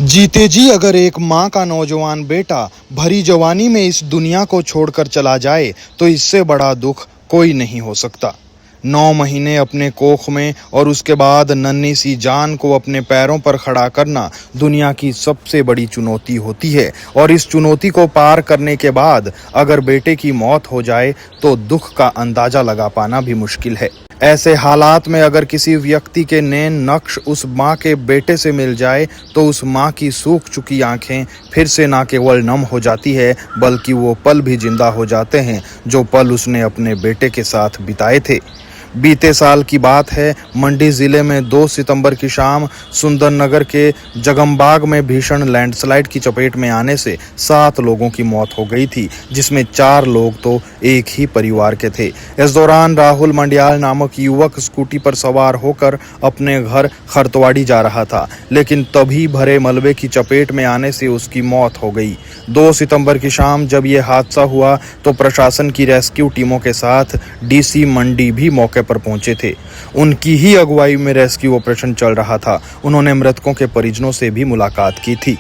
जीते जी अगर एक माँ का नौजवान बेटा भरी जवानी में इस दुनिया को छोड़कर चला जाए तो इससे बड़ा दुख कोई नहीं हो सकता। 9 महीने अपने कोख में और उसके बाद नन्ही सी जान को अपने पैरों पर खड़ा करना दुनिया की सबसे बड़ी चुनौती होती है और इस चुनौती को पार करने के बाद अगर बेटे की मौत हो जाए तो दुख का अंदाजा लगा पाना भी मुश्किल है। ऐसे हालात में अगर किसी व्यक्ति के नैन नक्श उस माँ के बेटे से मिल जाए तो उस माँ की सूख चुकी आंखें फिर से ना केवल नम हो जाती है बल्कि वो पल भी जिंदा हो जाते हैं जो पल उसने अपने बेटे के साथ बिताए थे। बीते साल की बात है, मंडी जिले में 2 सितंबर की शाम सुंदरनगर के जगमबाग में भीषण लैंडस्लाइड की चपेट में आने से 7 लोगों की मौत हो गई थी, जिसमें 4 लोग तो एक ही परिवार के थे। इस दौरान राहुल मंडियाल नामक युवक स्कूटी पर सवार होकर अपने घर खरतवाड़ी जा रहा था, लेकिन तभी भरे मलबे की चपेट में आने से उसकी मौत हो गई। 2 सितंबर की शाम जब ये हादसा हुआ तो प्रशासन की रेस्क्यू टीमों के साथ डीसी मंडी भी मौके पर पहुंचे थे। उनकी ही अगुवाई में रेस्क्यू ऑपरेशन चल रहा था। उन्होंने मृतकों के परिजनों से भी मुलाकात की थी।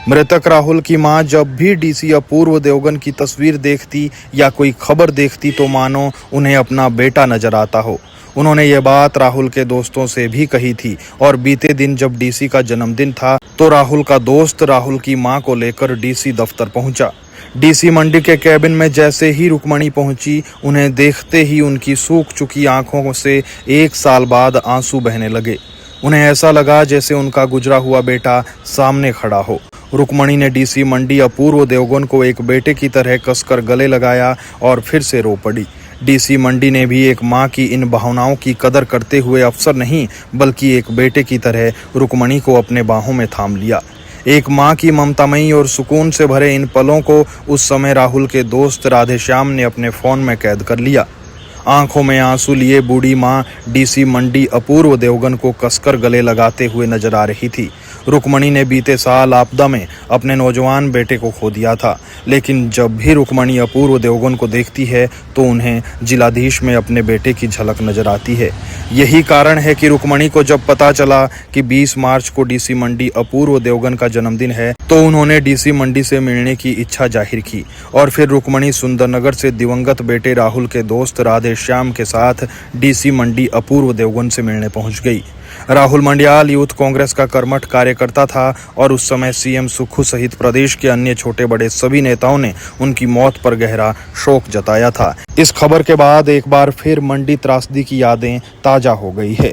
मृतक राहुल की मां जब भी डीसी अपूर्व देवगन की तस्वीर देखती या कोई खबर देखती तो मानो उन्हें अपना बेटा नजर आता हो। उन्होंने ये बात राहुल के दोस्तों से भी कही थी और बीते दिन जब डीसी का जन्मदिन था तो राहुल का दोस्त राहुल की मां को लेकर डीसी दफ्तर पहुंचा। डीसी मंडी के कैबिन में जैसे ही रुक्मणी पहुंची, उन्हें देखते ही उनकी सूख चुकी आंखों से 1 साल बाद आंसू बहने लगे। उन्हें ऐसा लगा जैसे उनका गुजरा हुआ बेटा सामने खड़ा हो। रुक्मणी ने डीसी मंडी अपूर्व देवगन को एक बेटे की तरह कसकर गले लगाया और फिर से रो पड़ी। डीसी मंडी ने भी एक मां की इन भावनाओं की कदर करते हुए अफसर नहीं बल्कि एक बेटे की तरह रुक्मणी को अपने बाहों में थाम लिया। एक माँ की ममतामयी और सुकून से भरे इन पलों को उस समय राहुल के दोस्त राधेश्याम ने अपने फोन में कैद कर लिया। आंखों में आंसू लिए बूढ़ी माँ डीसी मंडी अपूर्व देवगन को कसकर गले लगाते हुए नजर आ रही थी। रुक्मणी ने बीते साल आपदा में अपने नौजवान बेटे को खो दिया था, लेकिन जब भी रुक्मणी अपूर्व देवगन को देखती है तो उन्हें जिलाधीश में अपने बेटे की झलक नजर आती है। यही कारण है कि रुक्मणी को जब पता चला कि 20 मार्च को डीसी मंडी अपूर्व देवगन का जन्मदिन है तो उन्होंने डीसी मंडी से मिलने की इच्छा जाहिर की और फिर रुक्मणी सुंदरनगर से दिवंगत बेटे राहुल के दोस्त राधेश्याम के साथ डीसी मंडी अपूर्व देवगन से मिलने पहुंच गई। राहुल मंडियाल यूथ कांग्रेस का कर्मठ कार्यकर्ता था और उस समय सीएम सुक्खू सहित प्रदेश के अन्य छोटे बड़े सभी नेताओं ने उनकी मौत पर गहरा शोक जताया था। इस खबर के बाद एक बार फिर मंडी त्रासदी की यादें ताजा हो गई है।